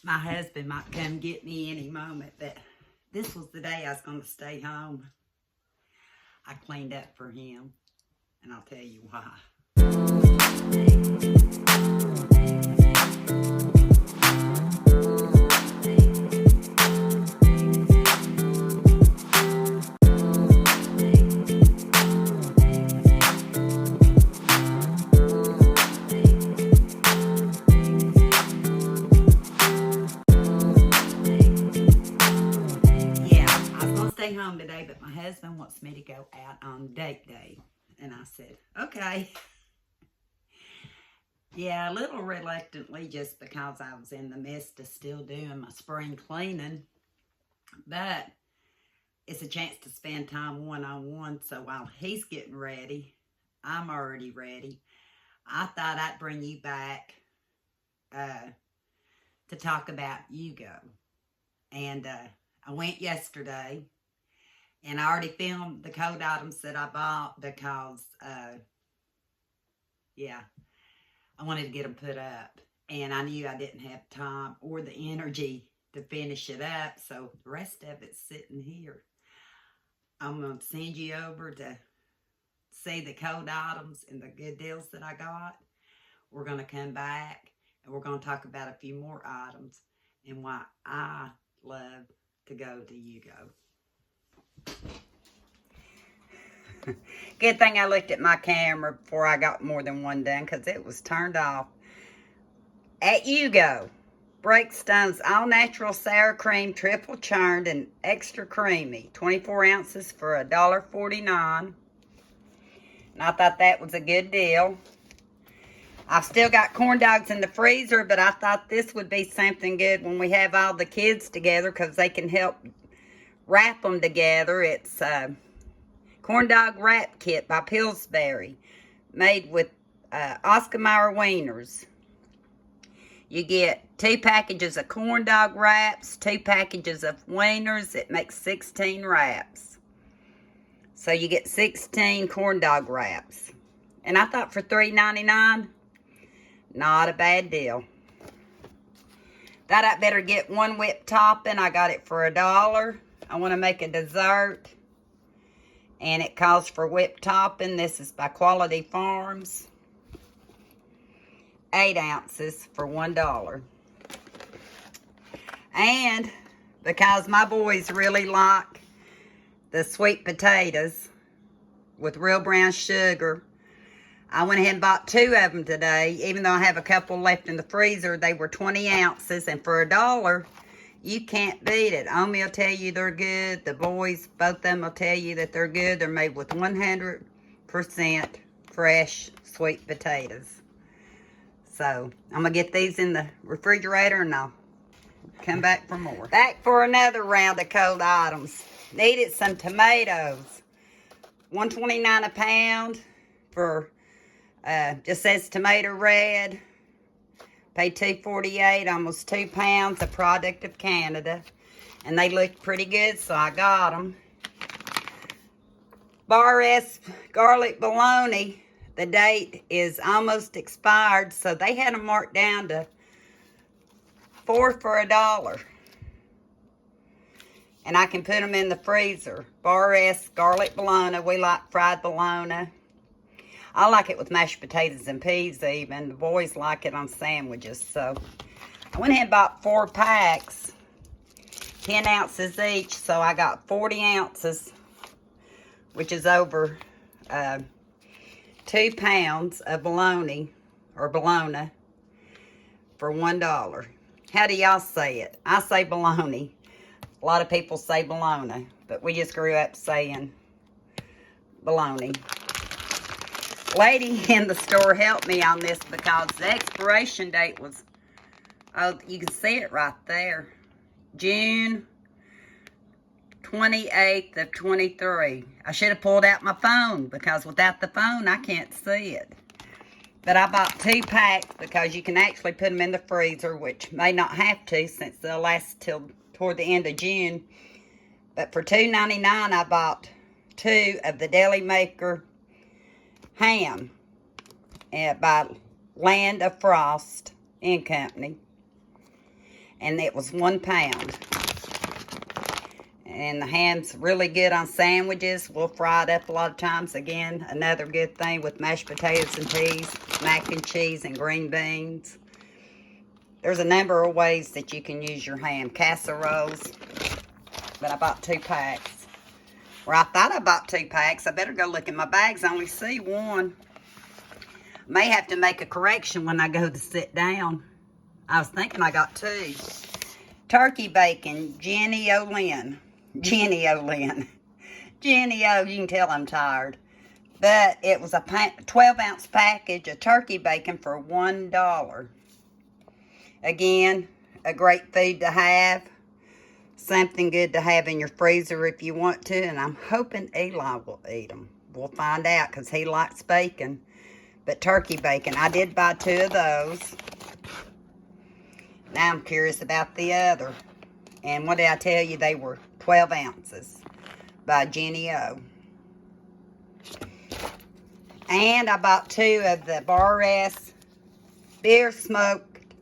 My husband might come get me any moment, but this was the day I was going to stay home. I cleaned up for him, and I'll tell you why. Stay home today, but my husband wants me to go out on date day. And I said, okay. Yeah, a little reluctantly, just because I was in the midst of still doing my spring cleaning. But it's a chance to spend time one-on-one. So while he's getting ready, I'm already ready. I thought I'd bring you back to talk about UGO. And I went yesterday. And I already filmed the code items that I bought because, I wanted to get them put up. And I knew I didn't have time or the energy to finish it up. So the rest of it's sitting here. I'm going to send you over to see the code items and the good deals that I got. We're going to come back and we're going to talk about a few more items and why I love to go to UGO. Good thing I looked at my camera before I got more than one done because it was turned off. At UGO, Breakstone's all natural sour cream, triple churned and extra creamy, 24 ounces for $1.49. And I thought that was a good deal. I've still got corn dogs in the freezer, but I thought this would be something good when we have all the kids together because they can help wrap them together. It's corn dog wrap kit by Pillsbury, made with Oscar Mayer wieners. You get 2 packages of corn dog wraps, 2 packages of wieners. It makes 16 wraps. So you get 16 corn dog wraps. And I thought for $3.99, not a bad deal. Thought I'd better get one whipped topping. I got it for $1. I want to make a dessert, and it calls for whipped topping. This is by Quality Farms. 8 ounces for $1. And because my boys really like the sweet potatoes with real brown sugar, I went ahead and bought 2 of them today. Even though I have a couple left in the freezer, they were 20 ounces, and for $1, you can't beat it. Omi will tell you they're good. The boys, both of them will tell you that they're good. They're made with 100% fresh sweet potatoes. So, I'm going to get these in the refrigerator and I'll come back for more. Back for another round of cold items. Needed some tomatoes. $1.29 a pound for, just says tomato red. Paid $2.48, almost 2 pounds, a product of Canada. And they looked pretty good, so I got them. Bar S garlic bologna, the date is almost expired, so they had them marked down to 4 for $1. And I can put them in the freezer. Bar S garlic bologna, we like fried bologna. I like it with mashed potatoes and peas even. The boys like it on sandwiches. So I went ahead and bought 4 packs, 10 ounces each. So I got 40 ounces, which is over 2 pounds of bologna or bologna for $1. How do y'all say it? I say bologna. A lot of people say bologna, but we just grew up saying bologna. Lady in the store helped me on this because the expiration date was, oh, you can see it right there, June 28th of 23. I should have pulled out my phone because without the phone, I can't see it. But I bought 2 packs because you can actually put them in the freezer, which may not have to since they'll last till toward the end of June. But for $2.99, I bought 2 of the Deli Maker ham by Land of Frost and Company. And it was 1 pound. And the ham's really good on sandwiches. We'll fry it up a lot of times. Again, another good thing with mashed potatoes and peas, mac and cheese, and green beans. There's a number of ways that you can use your ham. Casseroles. But I bought 2 packs. Or I thought I bought 2 packs. I better go look at my bags. I only see 1. May have to make a correction when I go to sit down. I was thinking I got 2. Turkey bacon, Jenny O'Lynn. Jenny O'Lynn. Jenny O, you can tell I'm tired. But it was a 12-ounce package of turkey bacon for $1. Again, a great food to have. Something good to have in your freezer if you want to. And I'm hoping Eli will eat them. We'll find out because he likes bacon. But turkey bacon, I did buy 2 of those. Now I'm curious about the other. And what did I tell you? They were 12 ounces by Jenny O. And I bought 2 of the Bar S beer smoked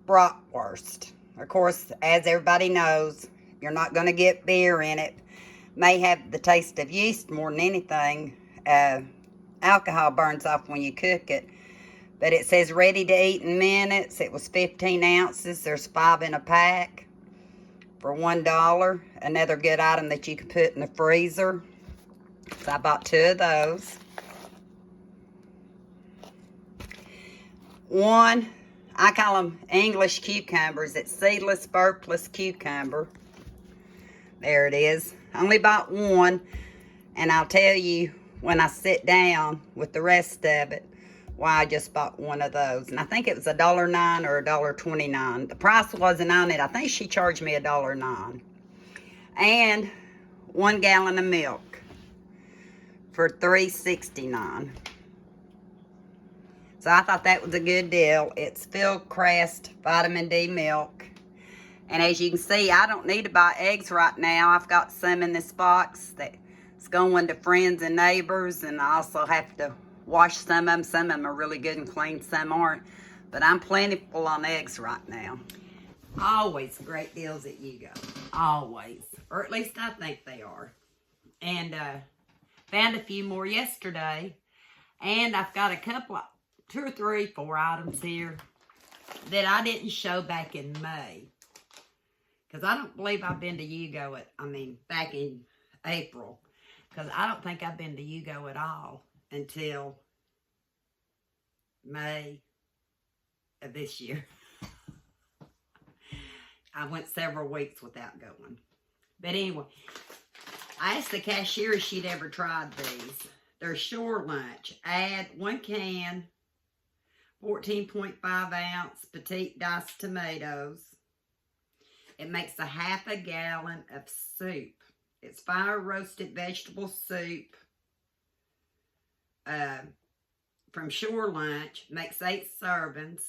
bratwurst. Of course, as everybody knows, you're not going to get beer in it. May have the taste of yeast more than anything. Alcohol burns off when you cook it. But it says ready to eat in minutes. It was 15 ounces. There's 5 in a pack for $1. Another good item that you can put in the freezer. So I bought 2 of those. 1, I call them English cucumbers. It's seedless, burpless cucumber. There it is. I only bought 1. And I'll tell you when I sit down with the rest of it why I just bought 1 of those. And I think it was $1.09 or $1.29. The price wasn't on it. I think she charged me $1.09. And 1 gallon of milk for $3.69. So I thought that was a good deal. It's Fieldcrest vitamin D milk. And as you can see, I don't need to buy eggs right now. I've got some in this box that's going to friends and neighbors. And I also have to wash some of them. Some of them are really good and clean, some aren't. But I'm plentiful on eggs right now. Always great deals at UGO. Always. Or at least I think they are. And found a few more yesterday. And I've got a couple of 2 or 3, 4 items here that I didn't show back in May. Because I don't believe I've been to UGO back in April. Because I don't think I've been to UGO at all until May of this year. I went several weeks without going. But anyway, I asked the cashier if she'd ever tried these. They're Shore Lunch. Add 1 can, 14.5 ounce petite diced tomatoes. It makes a half a gallon of soup. It's fire roasted vegetable soup from Shore Lunch. Makes 8 servings.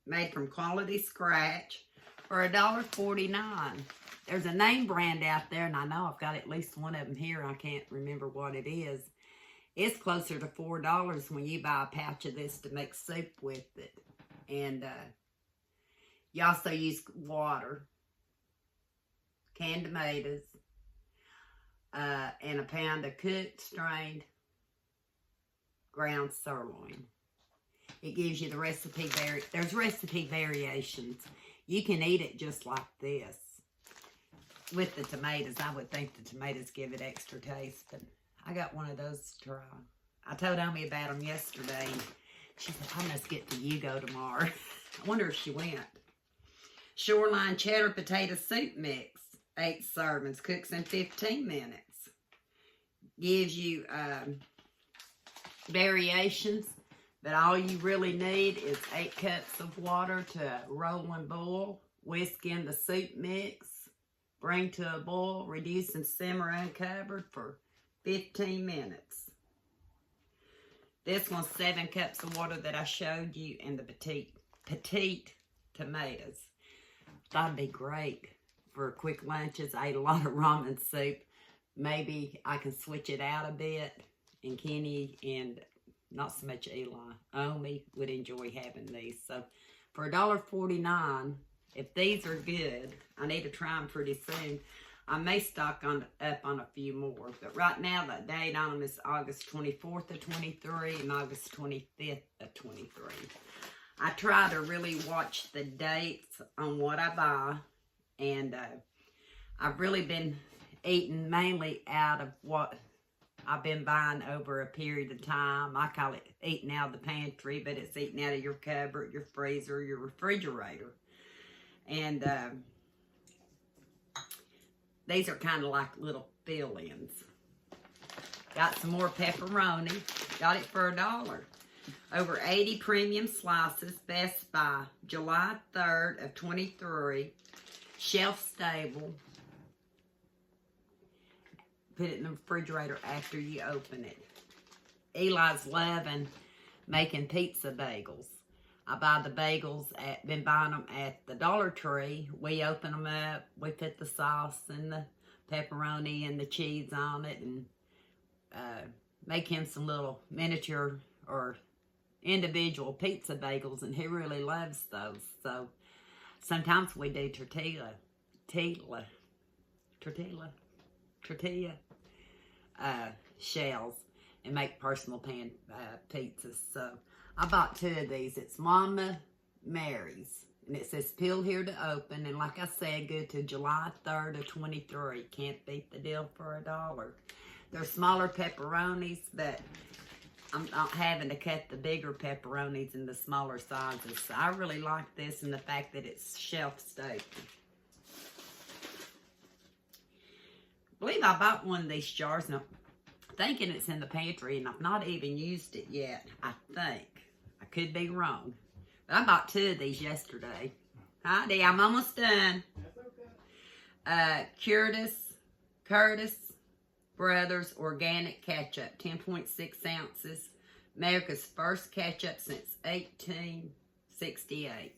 Made from quality scratch for $1.49. There's a name brand out there, and I know I've got at least 1 of them here. I can't remember what it is. It's closer to $4 when you buy a pouch of this to make soup with it. And you also use water, canned tomatoes, and a pound of cooked, strained, ground sirloin. It gives you the recipe. There's recipe variations. You can eat it just like this. With the tomatoes, I would think the tomatoes give it extra taste, but I got 1 of those to try. I told Amy about them yesterday. She said, I must get to UGO tomorrow. I wonder if she went. Shoreline cheddar potato soup mix. 8 servings. Cooks in 15 minutes. Gives you variations. But all you really need is 8 cups of water to roll and boil. Whisk in the soup mix. Bring to a boil. Reduce and simmer uncovered for 15 minutes. This one's 7 cups of water that I showed you, and the petite tomatoes. That'd be great for quick lunches. I ate a lot of ramen soup. Maybe I can switch it out a bit. And Kenny and Not so much Eli. Omi would enjoy having these. So for $1.49, if these are good, I need to try them pretty soon. I may stock up on a few more. But right now, the date on them is August 24th of 23 and August 25th of 23. I try to really watch the dates on what I buy. And I've really been eating mainly out of what I've been buying over a period of time. I call it eating out of the pantry, but it's eating out of your cupboard, your freezer, your refrigerator. And these are kind of like little fill-ins. Got some more pepperoni. Got it for $1. Over 80 premium slices. Best by July 3rd of 23. Shelf stable. Put it in the refrigerator after you open it. Eli's loving making pizza bagels. I buy the bagels been buying them at the Dollar Tree. We open them up. We put the sauce and the pepperoni and the cheese on it and make him some little miniature or individual pizza bagels, and he really loves those. So sometimes we do tortilla shells and make personal pan pizzas. So I bought 2 of these. It's Mama Mary's, and it says peel here to open. And like I said, good to July 3rd of 23. Can't beat the deal for $1. They're smaller pepperonis, but I'm not having to cut the bigger pepperonis in the smaller sizes. So I really like this and the fact that it's shelf stable. I believe I bought one of these jars, and I'm thinking it's in the pantry, and I've not even used it yet, I think. I could be wrong. But I bought 2 of these yesterday. Heidi, I'm almost done. That's okay. Curtis Brothers Organic Ketchup, 10.6 ounces. America's first ketchup since 1868.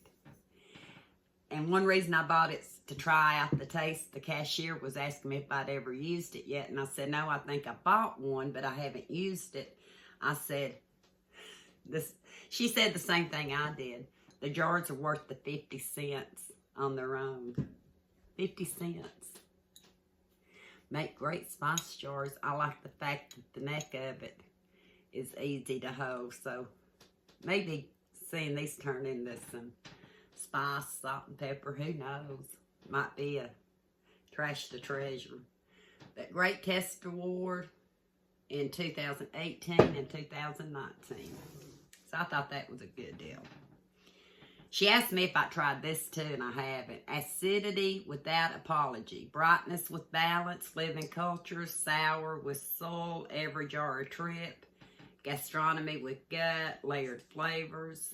And one reason I bought it is to try out the taste. The cashier was asking me if I'd ever used it yet. And I said, no, I think I bought one, but I haven't used it. I said, she said the same thing I did. The jars are worth the 50 cents on their own. 50 cents. Make great spice jars. I like the fact that the neck of it is easy to hold. So maybe seeing these turn into some spice, salt, and pepper, who knows? Might be a trash to treasure. But great test award in 2018 and 2019. So I thought that was a good deal. She asked me if I tried this too, and I haven't. Acidity without apology. Brightness with balance. Living cultures. Sour with soul. Every jar a trip. Gastronomy with gut. Layered flavors.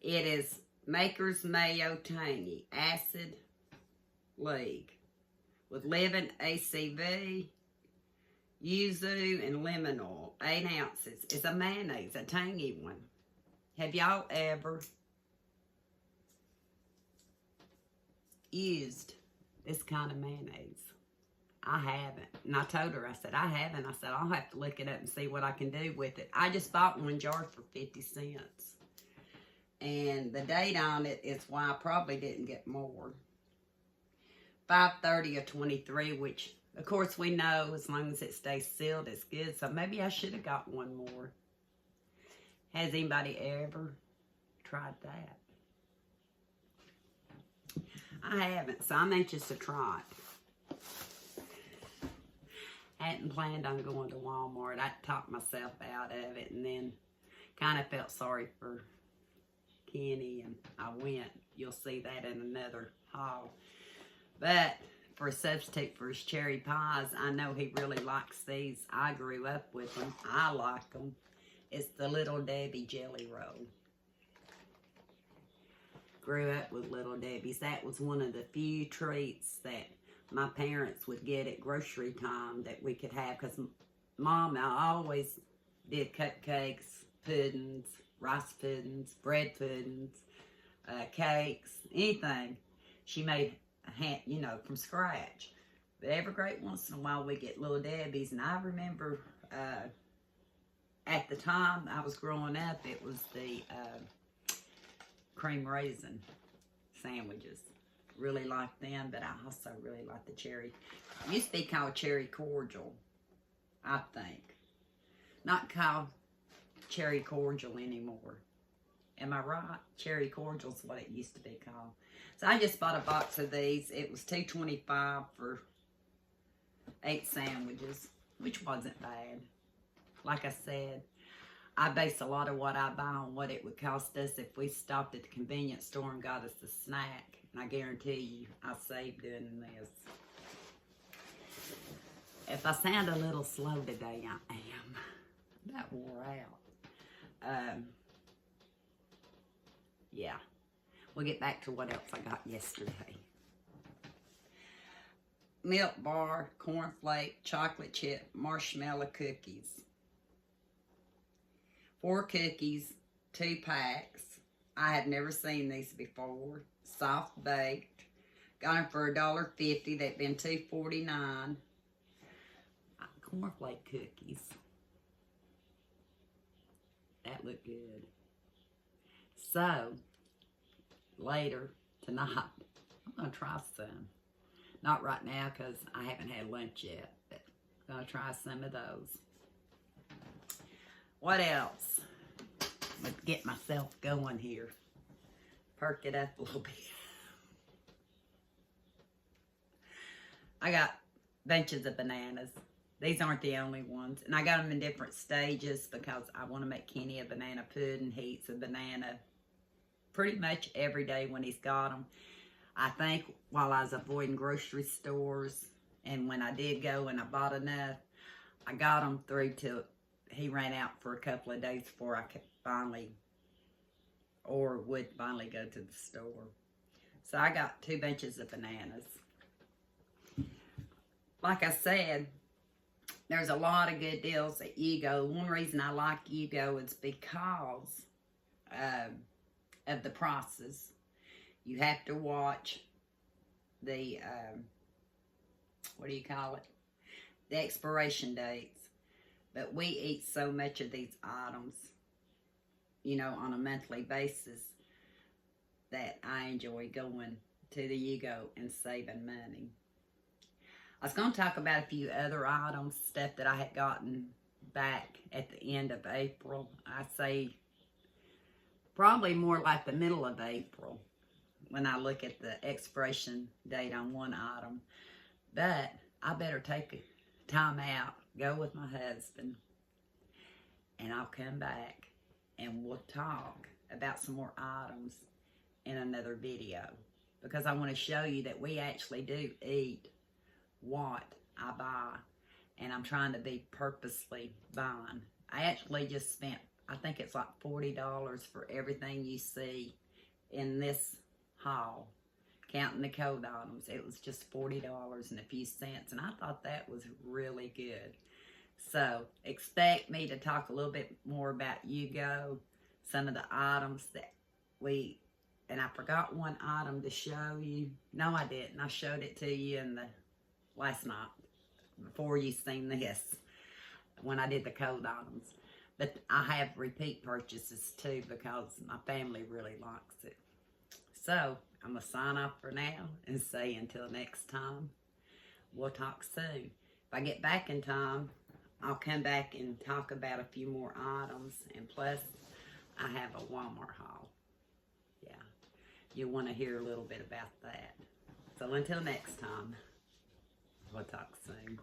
It is Maker's Mayo Tangy. Acid League. With living ACV. Yuzu and lemon oil. 8 ounces. It's a mayonnaise. A tangy one. Have y'all ever used this kind of mayonnaise? I haven't. And I told her, I said, I haven't. I said, I'll have to look it up and see what I can do with it. I just bought one jar for 50 cents. And the date on it is why I probably didn't get more. 5/30 of 23, which, of course, we know as long as it stays sealed, it's good. So maybe I should have got one more. Has anybody ever tried that? I haven't, so I'm anxious to try it. Hadn't planned on going to Walmart. I talked myself out of it, and then kind of felt sorry for Kenny, and I went. You'll see that in another haul. But for a substitute for his cherry pies, I know he really likes these. I grew up with them. I like them. It's the Little Debbie Jelly Roll. Grew up with Little Debbie's. That was one of the few treats that my parents would get at grocery time that we could have, because Mom always did cupcakes, puddings, rice puddings, bread puddings, cakes, anything. She made, from scratch. But every great once in a while we get Little Debbie's, and I remember at the time I was growing up, it was the cream raisin sandwiches. Really liked them, but I also really like the cherry. It used to be called cherry cordial, I think. Not called cherry cordial anymore. Am I right? Cherry cordial's what it used to be called. So I just bought a box of these. It was $2.25 for 8 sandwiches, which wasn't bad. Like I said, I base a lot of what I buy on what it would cost us if we stopped at the convenience store and got us a snack. And I guarantee you, I saved doing this. If I sound a little slow today, I am. That wore out. Yeah. We'll get back to what else I got yesterday. Milk bar, cornflake, chocolate chip, marshmallow cookies. 4 cookies, 2 packs. I had never seen these before. Soft baked. Got them for $1.50. They've been $2.49. Cornflake cookies. That looked good. So, later tonight, I'm going to try some. Not right now because I haven't had lunch yet, but I'm going to try some of those. What else? Let's get myself going here. Perk it up a little bit. I got bunches of bananas. These aren't the only ones. And I got them in different stages because I want to make Kenny a banana pudding. He eats a banana pretty much every day when he's got them. I think while I was avoiding grocery stores, and when I did go and I bought enough, I got them through till he ran out for a couple of days before I could finally, or would finally go to the store. So I got 2 bunches of bananas. Like I said, there's a lot of good deals at UGO. One reason I like UGO is because of the prices. You have to watch the, what do you call it? The expiration dates. But we eat so much of these items, you know, on a monthly basis that I enjoy going to the UGO and saving money. I was going to talk about a few other items, stuff that I had gotten back at the end of April. I say probably more like the middle of April when I look at the expiration date on one item. But I better take time out, go with my husband, and I'll come back and we'll talk about some more items in another video, because I want to show you that we actually do eat what I buy, and I'm trying to be purposely buying. I actually just spent, I think it's like $40 for everything you see in this haul, counting the cold items. It was just $40 and a few cents, and I thought that was really good. So expect me to talk a little bit more about UGO, some of the items that we, and I forgot one item to show you. No, I didn't. I showed it to you in the last night before you seen this when I did the cold items. But I have repeat purchases too because my family really likes it. So I'm going to sign off for now and say until next time, we'll talk soon. If I get back in time, I'll come back and talk about a few more items. And plus, I have a Walmart haul. Yeah, you'll want to hear a little bit about that. So until next time, we'll talk soon.